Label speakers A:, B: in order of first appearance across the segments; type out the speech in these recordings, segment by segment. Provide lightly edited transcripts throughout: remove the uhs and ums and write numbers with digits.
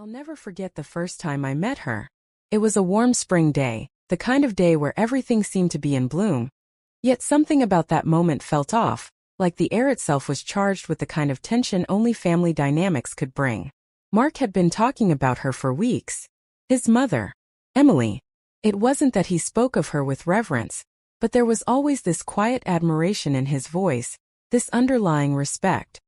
A: I'll never forget the first time I met her. It was a warm spring day, the kind of day where everything seemed to be in bloom. Yet something about that moment felt off, like the air itself was charged with the kind of tension only family dynamics could bring. Mark had been talking about her for weeks. His mother, Emily. It wasn't that he spoke of her with reverence, but there was always this quiet admiration in his voice, this underlying respect.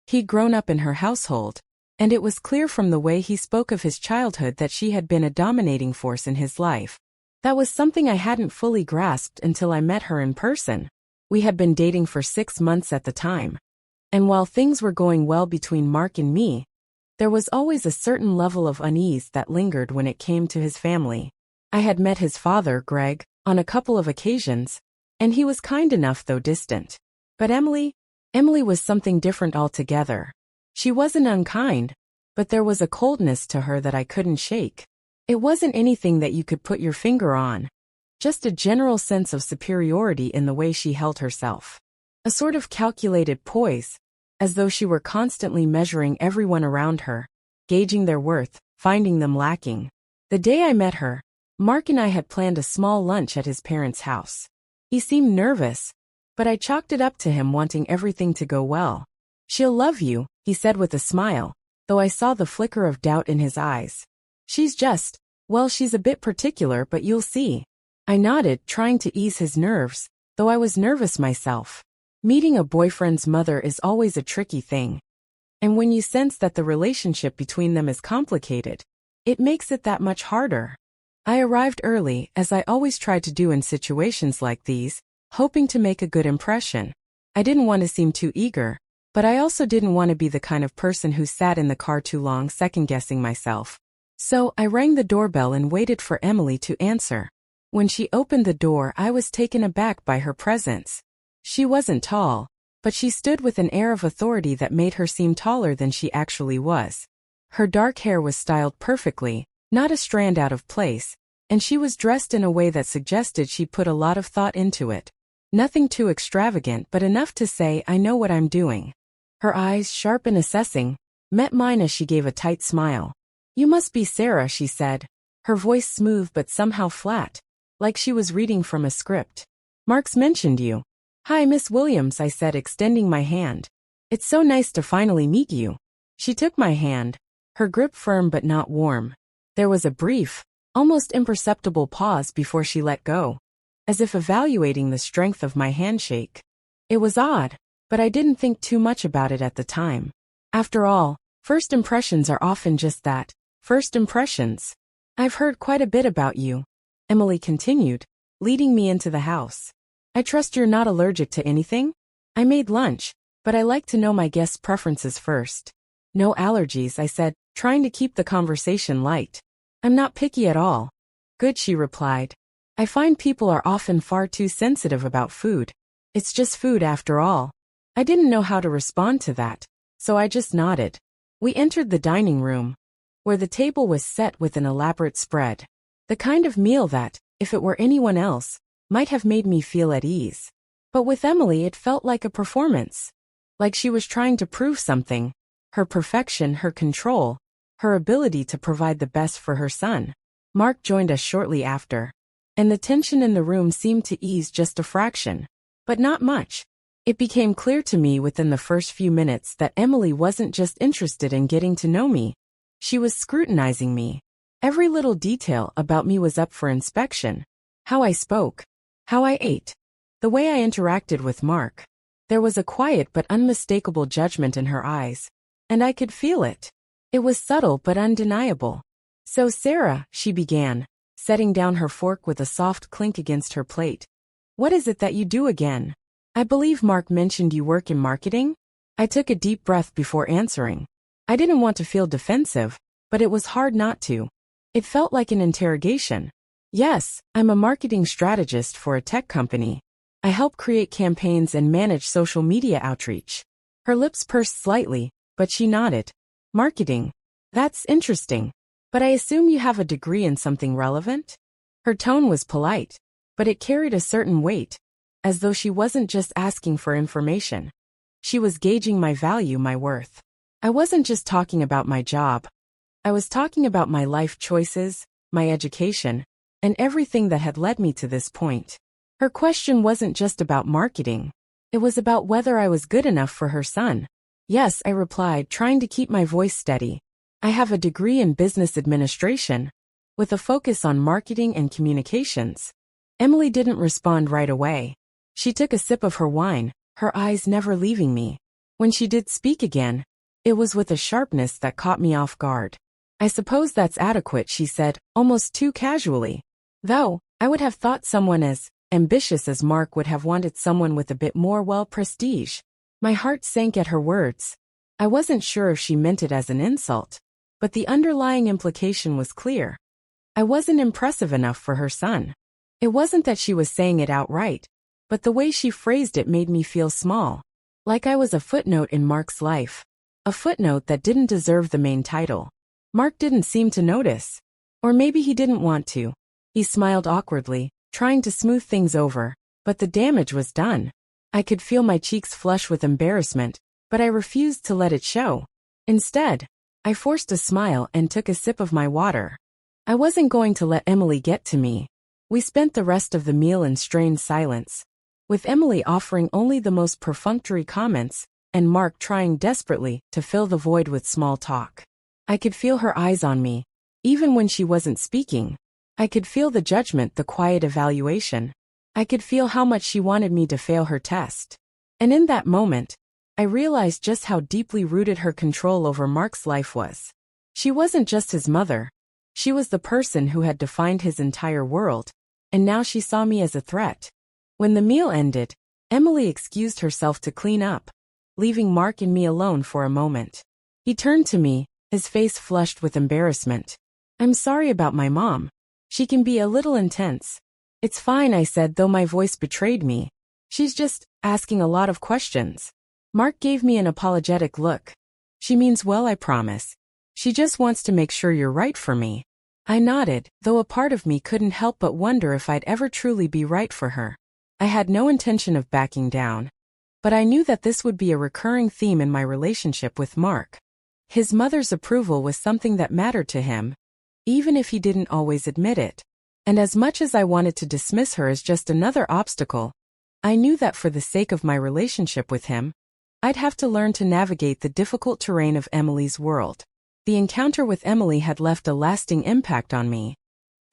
A: He'd grown up in her household, and it was clear from the way he spoke of his childhood that she had been a dominating force in his life. That was something I hadn't fully grasped until I met her in person. We had been dating for 6 months at the time. And while things were going well between Mark and me, there was always a certain level of unease that lingered when it came to his family. I had met his father, Greg, on a couple of occasions, and he was kind enough though distant. But Emily was something different altogether. She wasn't unkind, but there was a coldness to her that I couldn't shake. It wasn't anything that you could put your finger on, just a general sense of superiority in the way she held herself. A sort of calculated poise, as though she were constantly measuring everyone around her, gauging their worth, finding them lacking. The day I met her, Mark and I had planned a small lunch at his parents' house. He seemed nervous, but I chalked it up to him wanting everything to go well. "She'll love you," he said with a smile, though I saw the flicker of doubt in his eyes. "She's a bit particular, but you'll see." I nodded, trying to ease his nerves, though I was nervous myself. Meeting a boyfriend's mother is always a tricky thing. And when you sense that the relationship between them is complicated, it makes it that much harder. I arrived early, as I always try to do in situations like these, hoping to make a good impression. I didn't want to seem too eager, but I also didn't want to be the kind of person who sat in the car too long second-guessing myself. So I rang the doorbell and waited for Emily to answer. When she opened the door, I was taken aback by her presence. She wasn't tall, but she stood with an air of authority that made her seem taller than she actually was. Her dark hair was styled perfectly, not a strand out of place, and she was dressed in a way that suggested she put a lot of thought into it. Nothing too extravagant, but enough to say, "I know what I'm doing." Her eyes, sharp and assessing, met mine as she gave a tight smile. "You must be Sarah," she said, her voice smooth but somehow flat, like she was reading from a script. "Mark's mentioned you." "Hi, Miss Williams," I said, extending my hand. "It's so nice to finally meet you." She took my hand, her grip firm but not warm. There was a brief, almost imperceptible pause before she let go, as if evaluating the strength of my handshake. It was odd, but I didn't think too much about it at the time. After all, first impressions are often just that, first impressions. "I've heard quite a bit about you," Emily continued, leading me into the house. "I trust you're not allergic to anything?" I made lunch, but I like to know my guests' preferences first. "No allergies," I said, trying to keep the conversation light. "I'm not picky at all." "Good," she replied. "I find people are often far too sensitive about food. It's just food after all." I didn't know how to respond to that, so I just nodded. We entered the dining room, where the table was set with an elaborate spread. The kind of meal that, if it were anyone else, might have made me feel at ease. But with Emily it felt like a performance. Like she was trying to prove something. Her perfection, her control, her ability to provide the best for her son. Mark joined us shortly after, and the tension in the room seemed to ease just a fraction. But not much. It became clear to me within the first few minutes that Emily wasn't just interested in getting to know me. She was scrutinizing me. Every little detail about me was up for inspection. How I spoke. How I ate. The way I interacted with Mark. There was a quiet but unmistakable judgment in her eyes. And I could feel it. It was subtle but undeniable. "So Sarah," she began, setting down her fork with a soft clink against her plate. "What is it that you do again? I believe Mark mentioned you work in marketing?" I took a deep breath before answering. I didn't want to feel defensive, but it was hard not to. It felt like an interrogation. "Yes, I'm a marketing strategist for a tech company. I help create campaigns and manage social media outreach." Her lips pursed slightly, but she nodded. "Marketing. That's interesting. But I assume you have a degree in something relevant?" Her tone was polite, but it carried a certain weight, as though she wasn't just asking for information. She was gauging my value, my worth. I wasn't just talking about my job. I was talking about my life choices, my education, and everything that had led me to this point. Her question wasn't just about marketing. It was about whether I was good enough for her son. Yes, I replied, trying to keep my voice steady. I have a degree in business administration, with a focus on marketing and communications. Emily didn't respond right away. She took a sip of her wine, her eyes never leaving me. When she did speak again, it was with a sharpness that caught me off guard. I suppose that's adequate, she said, almost too casually. Though, I would have thought someone as ambitious as Mark would have wanted someone with a bit more, prestige. My heart sank at her words. I wasn't sure if she meant it as an insult, but the underlying implication was clear. I wasn't impressive enough for her son. It wasn't that she was saying it outright, but the way she phrased it made me feel small, like I was a footnote in Mark's life, a footnote that didn't deserve the main title. Mark didn't seem to notice. Or maybe he didn't want to. He smiled awkwardly, trying to smooth things over, but the damage was done. I could feel my cheeks flush with embarrassment, but I refused to let it show. Instead, I forced a smile and took a sip of my water. I wasn't going to let Emily get to me. We spent the rest of the meal in strained silence, with Emily offering only the most perfunctory comments, and Mark trying desperately to fill the void with small talk. I could feel her eyes on me, even when she wasn't speaking. I could feel the judgment, the quiet evaluation. I could feel how much she wanted me to fail her test. And in that moment, I realized just how deeply rooted her control over Mark's life was. She wasn't just his mother. She was the person who had defined his entire world, and now she saw me as a threat. When the meal ended, Emily excused herself to clean up, leaving Mark and me alone for a moment. He turned to me, his face flushed with embarrassment. I'm sorry about my mom. She can be a little intense. It's fine, I said, though my voice betrayed me. She's just asking a lot of questions. Mark gave me an apologetic look. She means well, I promise. She just wants to make sure you're right for me. I nodded, though a part of me couldn't help but wonder if I'd ever truly be right for her. I had no intention of backing down, but I knew that this would be a recurring theme in my relationship with Mark. His mother's approval was something that mattered to him, even if he didn't always admit it. And as much as I wanted to dismiss her as just another obstacle, I knew that for the sake of my relationship with him, I'd have to learn to navigate the difficult terrain of Emily's world. The encounter with Emily had left a lasting impact on me,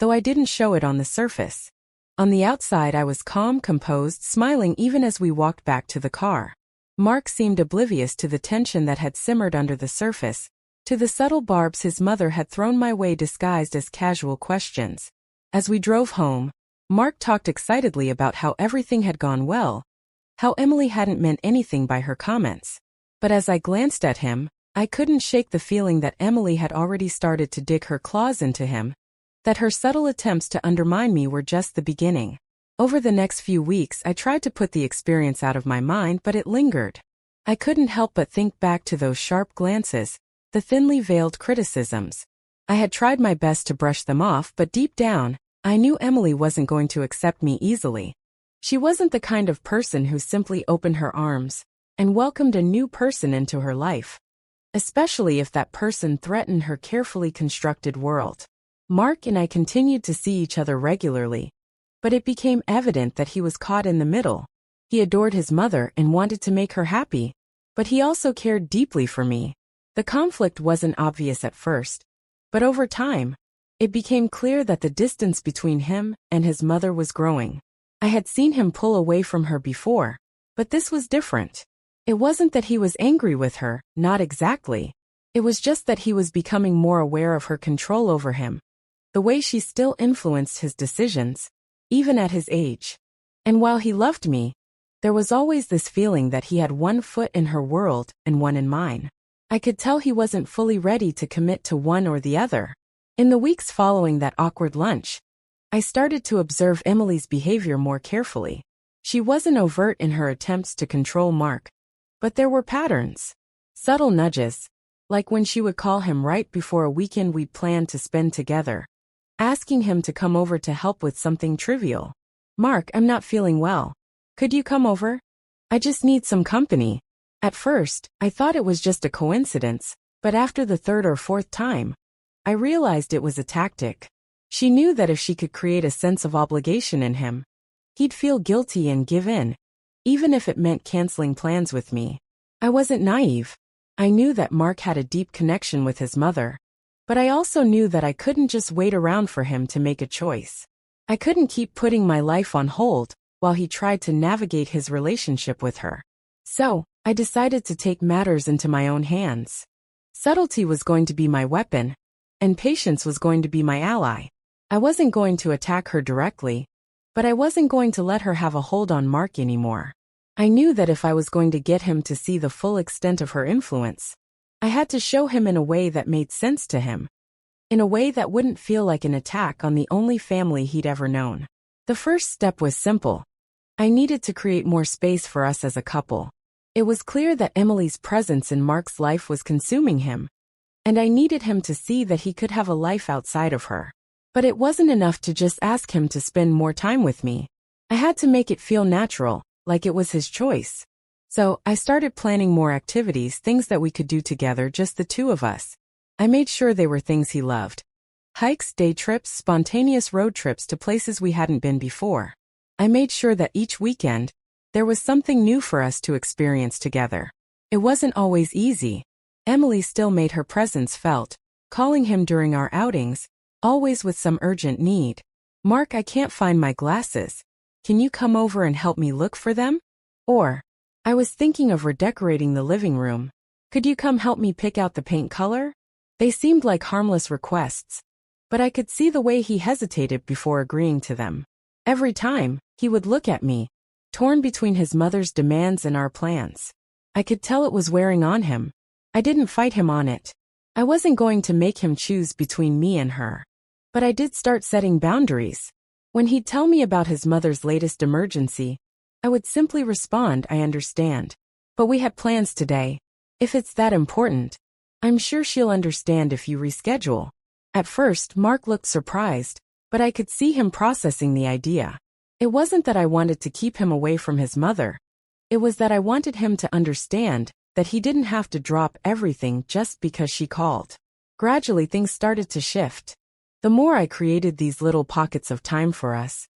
A: though I didn't show it on the surface. On the outside I was calm, composed, smiling even as we walked back to the car. Mark seemed oblivious to the tension that had simmered under the surface, to the subtle barbs his mother had thrown my way disguised as casual questions. As we drove home, Mark talked excitedly about how everything had gone well, how Emily hadn't meant anything by her comments. But as I glanced at him, I couldn't shake the feeling that Emily had already started to dig her claws into him, that her subtle attempts to undermine me were just the beginning. Over the next few weeks I tried to put the experience out of my mind, but it lingered. I couldn't help but think back to those sharp glances, the thinly veiled criticisms. I had tried my best to brush them off, but deep down, I knew Emily wasn't going to accept me easily. She wasn't the kind of person who simply opened her arms and welcomed a new person into her life, especially if that person threatened her carefully constructed world. Mark and I continued to see each other regularly, but it became evident that he was caught in the middle. He adored his mother and wanted to make her happy, but he also cared deeply for me. The conflict wasn't obvious at first, but over time, it became clear that the distance between him and his mother was growing. I had seen him pull away from her before, but this was different. It wasn't that he was angry with her, not exactly. It was just that he was becoming more aware of her control over him, the way she still influenced his decisions, even at his age. And while he loved me, there was always this feeling that he had one foot in her world and one in mine. I could tell he wasn't fully ready to commit to one or the other. In the weeks following that awkward lunch, I started to observe Emily's behavior more carefully. She wasn't overt in her attempts to control Mark, but there were patterns, subtle nudges, like when she would call him right before a weekend we'd planned to spend together, asking him to come over to help with something trivial. Mark, I'm not feeling well. Could you come over? I just need some company. At first, I thought it was just a coincidence, but after the third or fourth time, I realized it was a tactic. She knew that if she could create a sense of obligation in him, he'd feel guilty and give in, even if it meant canceling plans with me. I wasn't naive. I knew that Mark had a deep connection with his mother. But I also knew that I couldn't just wait around for him to make a choice. I couldn't keep putting my life on hold while he tried to navigate his relationship with her. So, I decided to take matters into my own hands. Subtlety was going to be my weapon, and patience was going to be my ally. I wasn't going to attack her directly, but I wasn't going to let her have a hold on Mark anymore. I knew that if I was going to get him to see the full extent of her influence, I had to show him in a way that made sense to him, in a way that wouldn't feel like an attack on the only family he'd ever known. The first step was simple. I needed to create more space for us as a couple. It was clear that Emily's presence in Mark's life was consuming him, and I needed him to see that he could have a life outside of her. But it wasn't enough to just ask him to spend more time with me. I had to make it feel natural, like it was his choice. So, I started planning more activities, things that we could do together, just the two of us. I made sure they were things he loved. Hikes, day trips, spontaneous road trips to places we hadn't been before. I made sure that each weekend, there was something new for us to experience together. It wasn't always easy. Emily still made her presence felt, calling him during our outings, always with some urgent need. Mark, I can't find my glasses. Can you come over and help me look for them? Or, I was thinking of redecorating the living room. Could you come help me pick out the paint color? They seemed like harmless requests, but I could see the way he hesitated before agreeing to them. Every time, he would look at me, torn between his mother's demands and our plans. I could tell it was wearing on him. I didn't fight him on it. I wasn't going to make him choose between me and her. But I did start setting boundaries. When he'd tell me about his mother's latest emergency, I would simply respond, I understand. But we had plans today. If it's that important, I'm sure she'll understand if you reschedule. At first, Mark looked surprised, but I could see him processing the idea. It wasn't that I wanted to keep him away from his mother. It was that I wanted him to understand that he didn't have to drop everything just because she called. Gradually, things started to shift. The more I created these little pockets of time for us,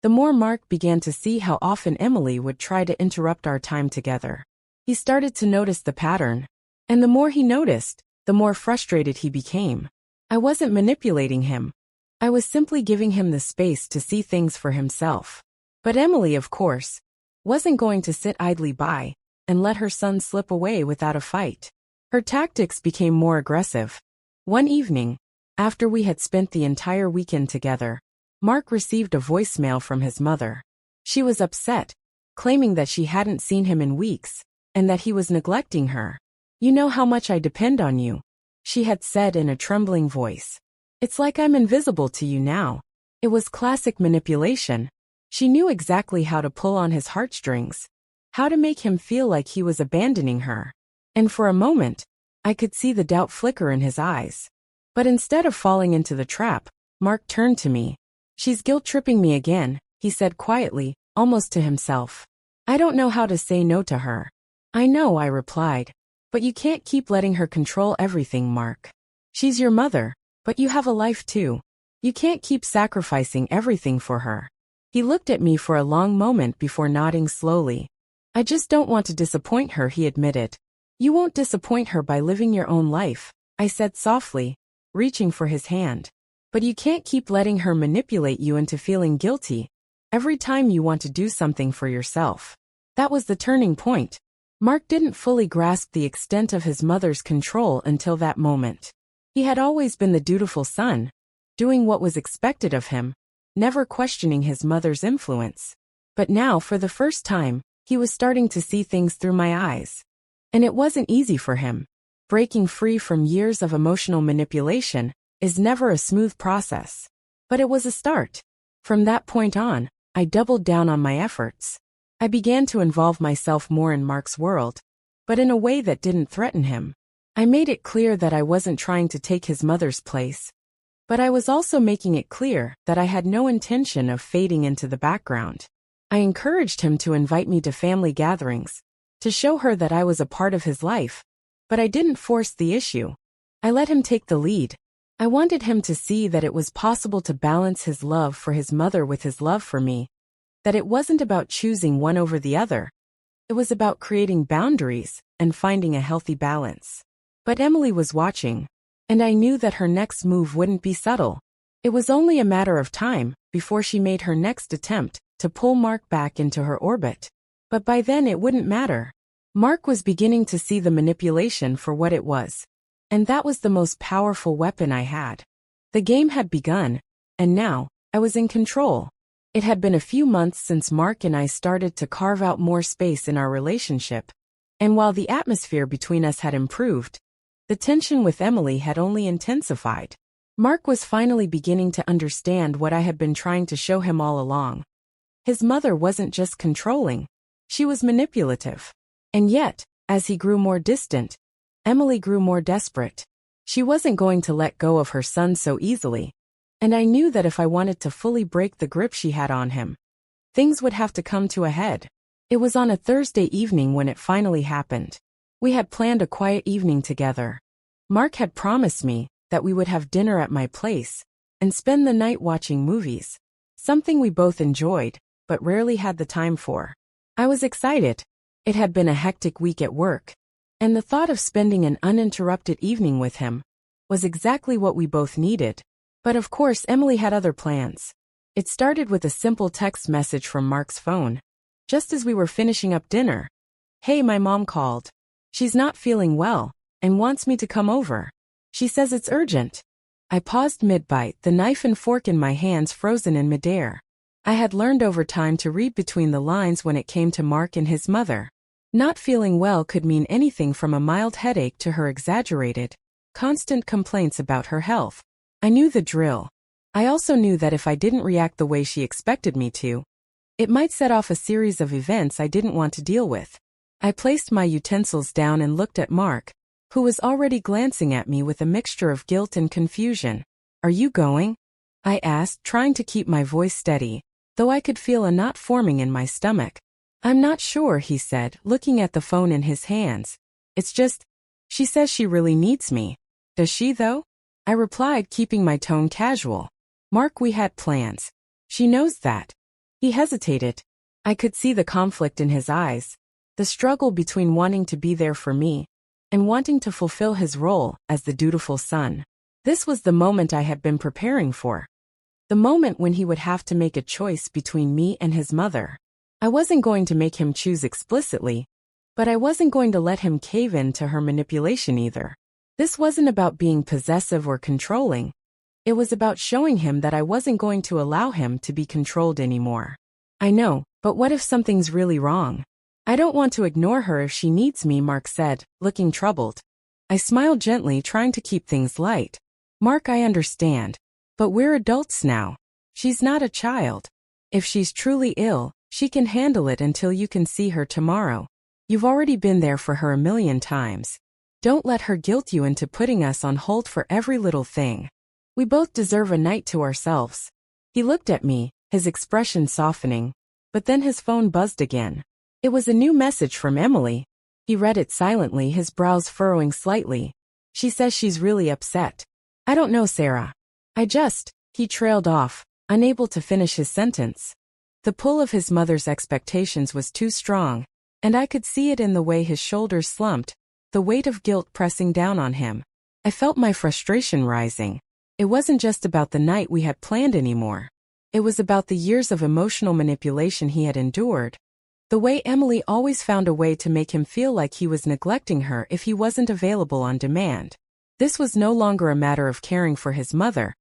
A: the more Mark began to see how often Emily would try to interrupt our time together. He started to notice the pattern, and the more he noticed, the more frustrated he became. I wasn't manipulating him. I was simply giving him the space to see things for himself. But Emily, of course, wasn't going to sit idly by and let her son slip away without a fight. Her tactics became more aggressive. One evening, after we had spent the entire weekend together, Mark received a voicemail from his mother. She was upset, claiming that she hadn't seen him in weeks, and that he was neglecting her. "You know how much I depend on you," she had said in a trembling voice. "It's like I'm invisible to you now." It was classic manipulation. She knew exactly how to pull on his heartstrings, how to make him feel like he was abandoning her. And for a moment, I could see the doubt flicker in his eyes. But instead of falling into the trap, Mark turned to me. "She's guilt-tripping me again," he said quietly, almost to himself. "I don't know how to say no to her." "I know," I replied. "But you can't keep letting her control everything, Mark. She's your mother, but you have a life too. You can't keep sacrificing everything for her." He looked at me for a long moment before nodding slowly. "I just don't want to disappoint her," he admitted. "You won't disappoint her by living your own life," I said softly, reaching for his hand. "But you can't keep letting her manipulate you into feeling guilty every time you want to do something for yourself." That was the turning point. Mark didn't fully grasp the extent of his mother's control until that moment. He had always been the dutiful son, doing what was expected of him, never questioning his mother's influence. But now, for the first time, he was starting to see things through my eyes. And it wasn't easy for him. Breaking free from years of emotional manipulation is never a smooth process. But it was a start. From that point on, I doubled down on my efforts. I began to involve myself more in Mark's world, but in a way that didn't threaten him. I made it clear that I wasn't trying to take his mother's place, but I was also making it clear that I had no intention of fading into the background. I encouraged him to invite me to family gatherings, to show her that I was a part of his life, but I didn't force the issue. I let him take the lead. I wanted him to see that it was possible to balance his love for his mother with his love for me, that it wasn't about choosing one over the other. It was about creating boundaries and finding a healthy balance. But Emily was watching, and I knew that her next move wouldn't be subtle. It was only a matter of time before she made her next attempt to pull Mark back into her orbit. But by then it wouldn't matter. Mark was beginning to see the manipulation for what it was. And that was the most powerful weapon I had. The game had begun, and now, I was in control. It had been a few months since Mark and I started to carve out more space in our relationship, and while the atmosphere between us had improved, the tension with Emily had only intensified. Mark was finally beginning to understand what I had been trying to show him all along. His mother wasn't just controlling, she was manipulative. And yet, as he grew more distant, Emily grew more desperate. She wasn't going to let go of her son so easily, and I knew that if I wanted to fully break the grip she had on him, things would have to come to a head. It was on a Thursday evening when it finally happened. We had planned a quiet evening together. Mark had promised me that we would have dinner at my place and spend the night watching movies, something we both enjoyed, but rarely had the time for. I was excited. It had been a hectic week at work, and the thought of spending an uninterrupted evening with him was exactly what we both needed. But of course Emily had other plans. It started with a simple text message from Mark's phone. Just as we were finishing up dinner. "Hey, my mom called. She's not feeling well, and wants me to come over. She says it's urgent." I paused mid-bite, the knife and fork in my hands frozen in midair. I had learned over time to read between the lines when it came to Mark and his mother. Not feeling well could mean anything from a mild headache to her exaggerated, constant complaints about her health. I knew the drill. I also knew that if I didn't react the way she expected me to, it might set off a series of events I didn't want to deal with. I placed my utensils down and looked at Mark, who was already glancing at me with a mixture of guilt and confusion. "Are you going?" I asked, trying to keep my voice steady, though I could feel a knot forming in my stomach. "I'm not sure," he said, looking at the phone in his hands. "It's just, she says she really needs me." "Does she, though?" I replied, keeping my tone casual. "Mark, we had plans. She knows that." He hesitated. I could see the conflict in his eyes, the struggle between wanting to be there for me and wanting to fulfill his role as the dutiful son. This was the moment I had been preparing for. The moment when he would have to make a choice between me and his mother. I wasn't going to make him choose explicitly, but I wasn't going to let him cave in to her manipulation either. This wasn't about being possessive or controlling. It was about showing him that I wasn't going to allow him to be controlled anymore. "I know, but what if something's really wrong?" "I don't want to ignore her if she needs me," Mark said, looking troubled. I smiled gently, trying to keep things light. "Mark, I understand. But we're adults now. She's not a child. If she's truly ill, she can handle it until you can see her tomorrow. You've already been there for her a million times. Don't let her guilt you into putting us on hold for every little thing. We both deserve a night to ourselves." He looked at me, his expression softening, but then his phone buzzed again. It was a new message from Emily. He read it silently, his brows furrowing slightly. "She says she's really upset." "I don't know, Sarah. He trailed off, unable to finish his sentence. The pull of his mother's expectations was too strong, and I could see it in the way his shoulders slumped, the weight of guilt pressing down on him. I felt my frustration rising. It wasn't just about the night we had planned anymore. It was about the years of emotional manipulation he had endured. The way Emily always found a way to make him feel like he was neglecting her if he wasn't available on demand. This was no longer a matter of caring for his mother.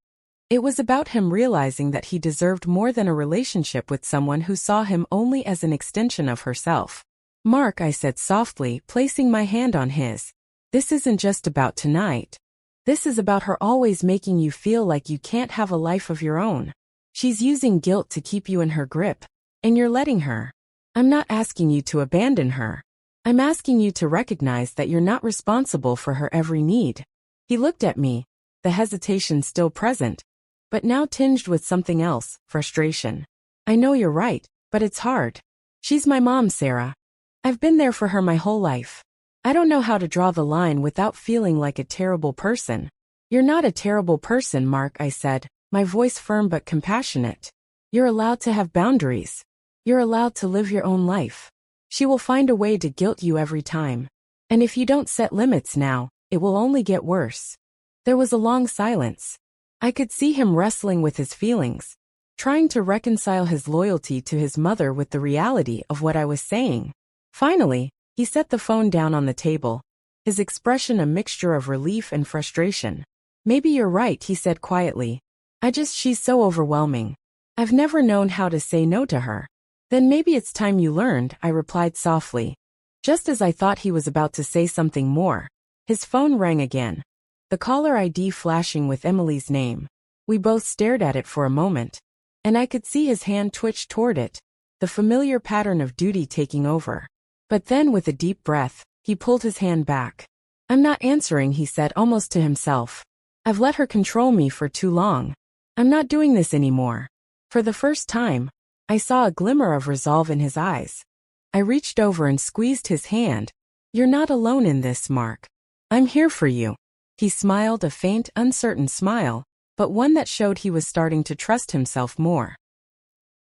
A: It was about him realizing that he deserved more than a relationship with someone who saw him only as an extension of herself. "Mark," I said softly, placing my hand on his. "This isn't just about tonight. This is about her always making you feel like you can't have a life of your own. She's using guilt to keep you in her grip, and you're letting her. I'm not asking you to abandon her. I'm asking you to recognize that you're not responsible for her every need." He looked at me, the hesitation still present, but now tinged with something else, frustration. "I know you're right, but it's hard. She's my mom, Sarah. I've been there for her my whole life. I don't know how to draw the line without feeling like a terrible person. "You're not a terrible person, Mark," I said, my voice firm but compassionate. "You're allowed to have boundaries. You're allowed to live your own life. She will find a way to guilt you every time. And if you don't set limits now, it will only get worse." There was a long silence. I could see him wrestling with his feelings, trying to reconcile his loyalty to his mother with the reality of what I was saying. Finally, he set the phone down on the table, his expression a mixture of relief and frustration. "Maybe you're right," he said quietly. She's so overwhelming. I've never known how to say no to her." "Then maybe it's time you learned," I replied softly. Just as I thought he was about to say something more, his phone rang again, the caller ID flashing with Emily's name. We both stared at it for a moment, and I could see his hand twitch toward it, the familiar pattern of duty taking over. But then, with a deep breath, he pulled his hand back. "I'm not answering," he said almost to himself. "I've let her control me for too long. I'm not doing this anymore." For the first time, I saw a glimmer of resolve in his eyes. I reached over and squeezed his hand. "You're not alone in this, Mark. I'm here for you." He smiled, a faint, uncertain smile, but one that showed he was starting to trust himself more.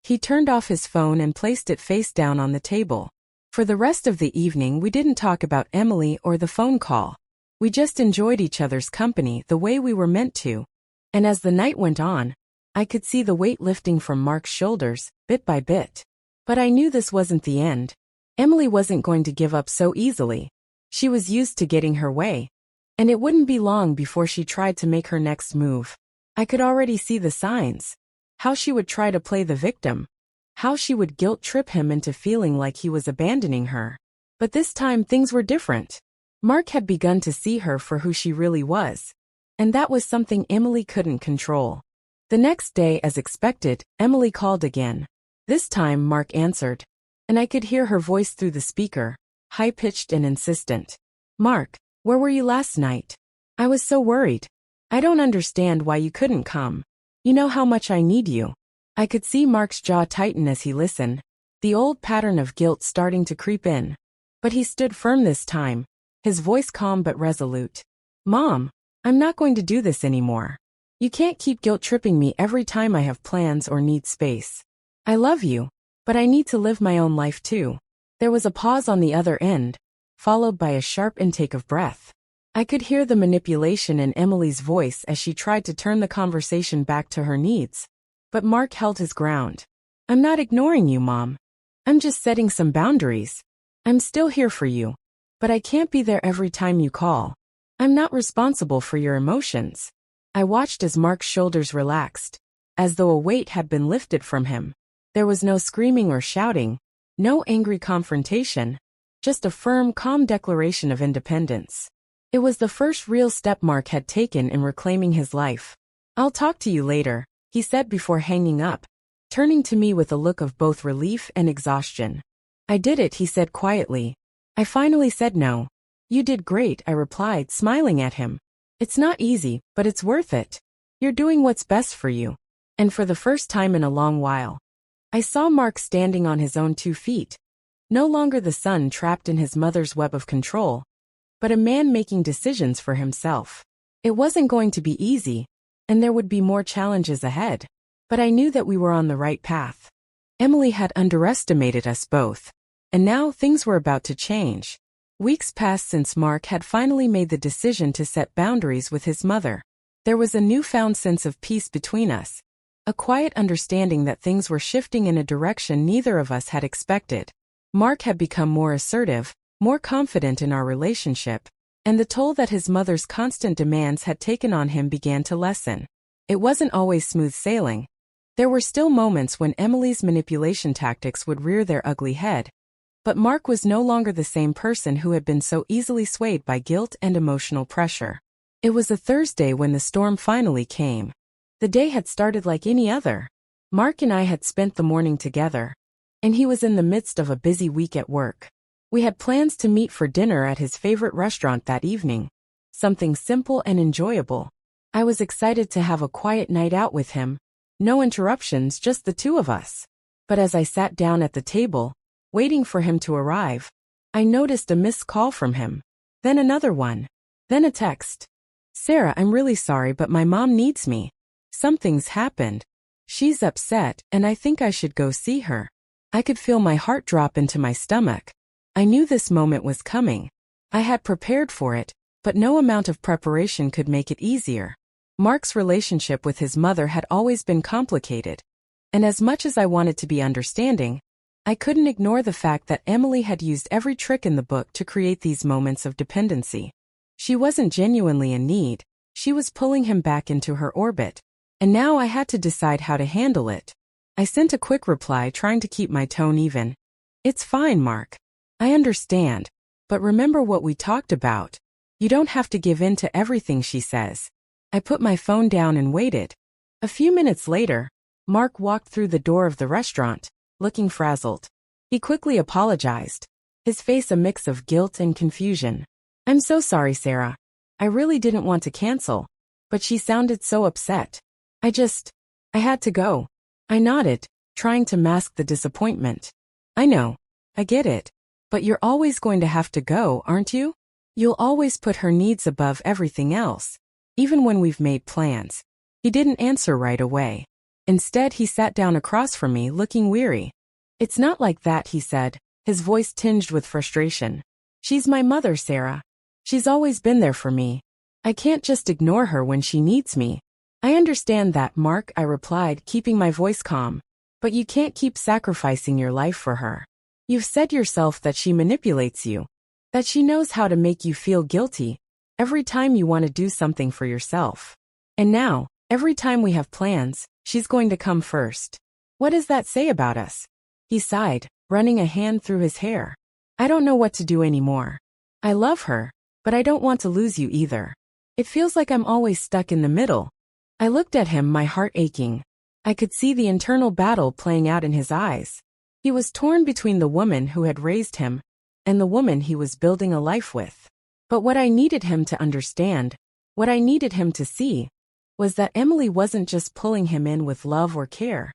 A: He turned off his phone and placed it face down on the table. For the rest of the evening, we didn't talk about Emily or the phone call. We just enjoyed each other's company the way we were meant to. And as the night went on, I could see the weight lifting from Mark's shoulders, bit by bit. But I knew this wasn't the end. Emily wasn't going to give up so easily. She was used to getting her way. And it wouldn't be long before she tried to make her next move. I could already see the signs. How she would try to play the victim. How she would guilt-trip him into feeling like he was abandoning her. But this time things were different. Mark had begun to see her for who she really was. And that was something Emily couldn't control. The next day, as expected, Emily called again. This time Mark answered, and I could hear her voice through the speaker, high-pitched and insistent. "Mark, where were you last night? I was so worried. I don't understand why you couldn't come. You know how much I need you." I could see Mark's jaw tighten as he listened, the old pattern of guilt starting to creep in. But he stood firm this time, his voice calm but resolute. "Mom, I'm not going to do this anymore. You can't keep guilt-tripping me every time I have plans or need space. I love you, but I need to live my own life too." There was a pause on the other end, followed by a sharp intake of breath. I could hear the manipulation in Emily's voice as she tried to turn the conversation back to her needs. But Mark held his ground. "I'm not ignoring you, Mom. I'm just setting some boundaries. I'm still here for you, but I can't be there every time you call. I'm not responsible for your emotions." I watched as Mark's shoulders relaxed, as though a weight had been lifted from him. There was no screaming or shouting, no angry confrontation, just a firm, calm declaration of independence. It was the first real step Mark had taken in reclaiming his life. "I'll talk to you later," he said before hanging up, turning to me with a look of both relief and exhaustion. "I did it," he said quietly. "I finally said no." "You did great," I replied, smiling at him. "It's not easy, but it's worth it. You're doing what's best for you." And for the first time in a long while, I saw Mark standing on his own 2 feet. No longer the son trapped in his mother's web of control, but a man making decisions for himself. It wasn't going to be easy, and there would be more challenges ahead. But I knew that we were on the right path. Emily had underestimated us both, and now things were about to change. Weeks passed since Mark had finally made the decision to set boundaries with his mother. There was a newfound sense of peace between us, a quiet understanding that things were shifting in a direction neither of us had expected. Mark had become more assertive, more confident in our relationship, and the toll that his mother's constant demands had taken on him began to lessen. It wasn't always smooth sailing. There were still moments when Emily's manipulation tactics would rear their ugly head. But Mark was no longer the same person who had been so easily swayed by guilt and emotional pressure. It was a Thursday when the storm finally came. The day had started like any other. Mark and I had spent the morning together, and he was in the midst of a busy week at work. We had plans to meet for dinner at his favorite restaurant that evening, something simple and enjoyable. I was excited to have a quiet night out with him, no interruptions, just the two of us. But as I sat down at the table, waiting for him to arrive, I noticed a missed call from him. Then another one. Then a text. Sarah, I'm really sorry, but my mom needs me. Something's happened. She's upset, and I think I should go see her. I could feel my heart drop into my stomach. I knew this moment was coming. I had prepared for it, but no amount of preparation could make it easier. Mark's relationship with his mother had always been complicated. And as much as I wanted to be understanding, I couldn't ignore the fact that Emily had used every trick in the book to create these moments of dependency. She wasn't genuinely in need, she was pulling him back into her orbit. And now I had to decide how to handle it. I sent a quick reply trying to keep my tone even. It's fine, Mark. I understand. But remember what we talked about. You don't have to give in to everything she says. I put my phone down and waited. A few minutes later, Mark walked through the door of the restaurant, looking frazzled. He quickly apologized, his face a mix of guilt and confusion. I'm so sorry, Sarah. I really didn't want to cancel, but she sounded so upset. I had to go. I nodded, trying to mask the disappointment. I know. I get it. But you're always going to have to go, aren't you? You'll always put her needs above everything else, even when we've made plans. He didn't answer right away. Instead, he sat down across from me, looking weary. It's not like that, he said, his voice tinged with frustration. She's my mother, Sarah. She's always been there for me. I can't just ignore her when she needs me. I understand that, Mark, I replied, keeping my voice calm. But you can't keep sacrificing your life for her. You've said yourself that she manipulates you, that she knows how to make you feel guilty every time you want to do something for yourself. And now, every time we have plans, she's going to come first. What does that say about us? He sighed, running a hand through his hair. I don't know what to do anymore. I love her, but I don't want to lose you either. It feels like I'm always stuck in the middle. I looked at him, my heart aching. I could see the internal battle playing out in his eyes. He was torn between the woman who had raised him and the woman he was building a life with. But what I needed him to understand, what I needed him to see, was that Emily wasn't just pulling him in with love or care.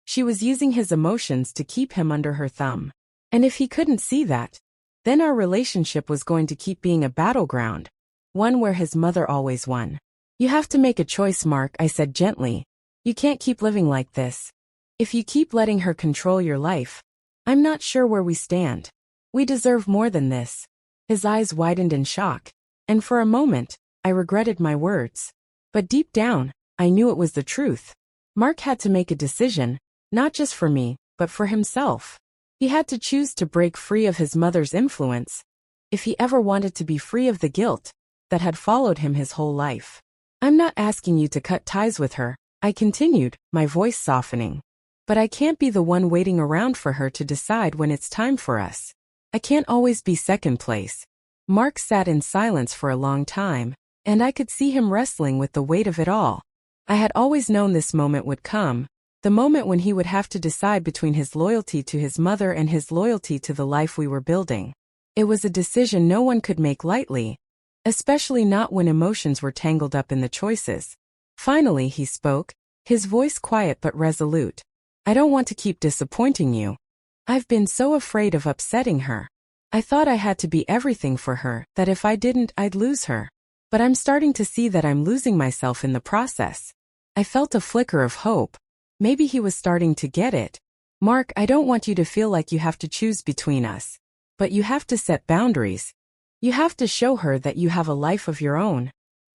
A: She was using his emotions to keep him under her thumb. And if he couldn't see that, then our relationship was going to keep being a battleground, one where his mother always won. You have to make a choice, Mark, I said gently. You can't keep living like this. If you keep letting her control your life, I'm not sure where we stand. We deserve more than this. His eyes widened in shock, and for a moment, I regretted my words. But deep down, I knew it was the truth. Mark had to make a decision, not just for me, but for himself. He had to choose to break free of his mother's influence, if he ever wanted to be free of the guilt that had followed him his whole life. I'm not asking you to cut ties with her, I continued, my voice softening. But I can't be the one waiting around for her to decide when it's time for us. I can't always be second place. Mark sat in silence for a long time, and I could see him wrestling with the weight of it all. I had always known this moment would come, the moment when he would have to decide between his loyalty to his mother and his loyalty to the life we were building. It was a decision no one could make lightly, especially not when emotions were tangled up in the choices. Finally, he spoke, his voice quiet but resolute. I don't want to keep disappointing you. I've been so afraid of upsetting her. I thought I had to be everything for her, that if I didn't, I'd lose her. But I'm starting to see that I'm losing myself in the process. I felt a flicker of hope. Maybe he was starting to get it. Mark, I don't want you to feel like you have to choose between us. But you have to set boundaries. You have to show her that you have a life of your own,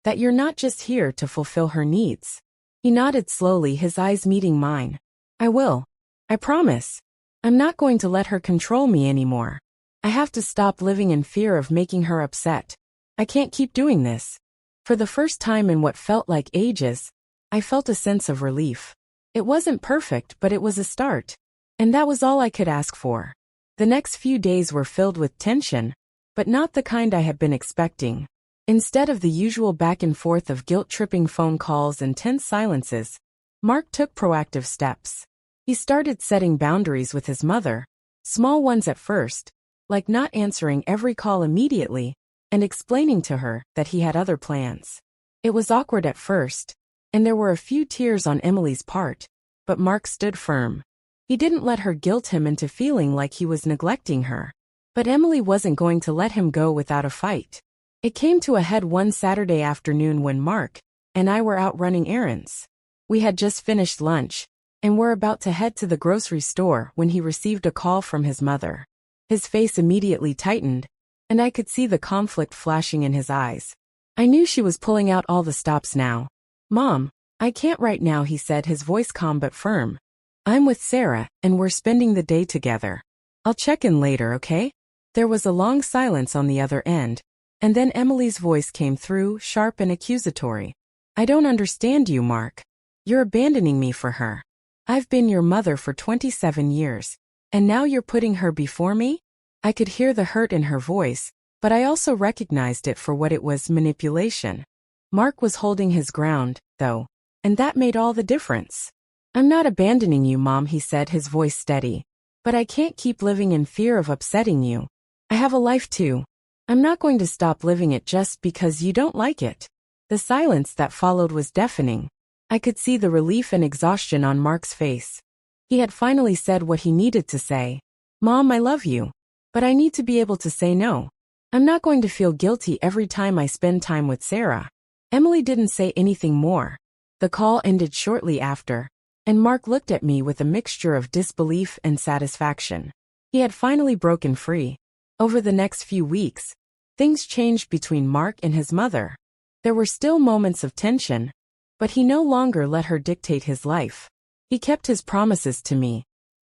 A: that you're not just here to fulfill her needs. He nodded slowly, his eyes meeting mine. I will. I promise. I'm not going to let her control me anymore. I have to stop living in fear of making her upset. I can't keep doing this. For the first time in what felt like ages, I felt a sense of relief. It wasn't perfect, but it was a start. And that was all I could ask for. The next few days were filled with tension, but not the kind I had been expecting. Instead of the usual back and forth of guilt-tripping phone calls and tense silences, Mark took proactive steps. He started setting boundaries with his mother, small ones at first, like not answering every call immediately, and explaining to her that he had other plans. It was awkward at first, and there were a few tears on Emily's part, but Mark stood firm. He didn't let her guilt him into feeling like he was neglecting her. But Emily wasn't going to let him go without a fight. It came to a head one Saturday afternoon when Mark and I were out running errands. We had just finished lunch and were about to head to the grocery store when he received a call from his mother. His face immediately tightened, and I could see the conflict flashing in his eyes. I knew she was pulling out all the stops now. "Mom, I can't right now," he said, his voice calm but firm. "I'm with Sarah, and we're spending the day together. I'll check in later, okay?" There was a long silence on the other end, and then Emily's voice came through, sharp and accusatory. "I don't understand you, Mark. You're abandoning me for her. I've been your mother for 27 years, and now you're putting her before me?" I could hear the hurt in her voice, but I also recognized it for what it was: manipulation. Mark was holding his ground, though, and that made all the difference. "I'm not abandoning you, Mom," he said, his voice steady. "But I can't keep living in fear of upsetting you. I have a life too. I'm not going to stop living it just because you don't like it." The silence that followed was deafening. I could see the relief and exhaustion on Mark's face. He had finally said what he needed to say. "Mom, I love you. But I need to be able to say no. I'm not going to feel guilty every time I spend time with Sarah." Emily didn't say anything more. The call ended shortly after, and Mark looked at me with a mixture of disbelief and satisfaction. He had finally broken free. Over the next few weeks, things changed between Mark and his mother. There were still moments of tension, but he no longer let her dictate his life. He kept his promises to me,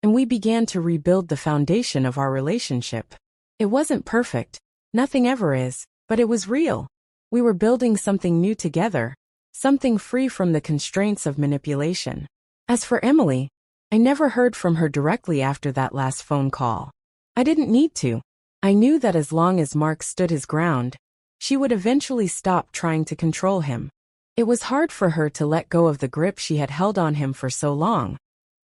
A: and we began to rebuild the foundation of our relationship. It wasn't perfect, nothing ever is, but it was real. We were building something new together, something free from the constraints of manipulation. As for Emily, I never heard from her directly after that last phone call. I didn't need to. I knew that as long as Mark stood his ground, she would eventually stop trying to control him. It was hard for her to let go of the grip she had held on him for so long,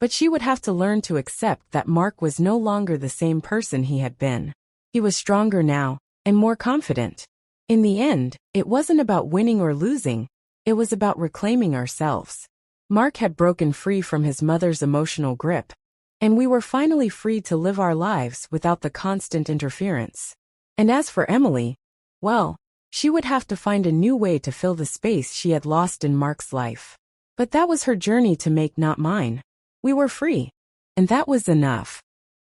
A: but she would have to learn to accept that Mark was no longer the same person he had been. He was stronger now, and more confident. In the end, it wasn't about winning or losing, it was about reclaiming ourselves. Mark had broken free from his mother's emotional grip, and we were finally free to live our lives without the constant interference. And as for Emily, well, she would have to find a new way to fill the space she had lost in Mark's life. But that was her journey to make, not mine. We were free, and that was enough.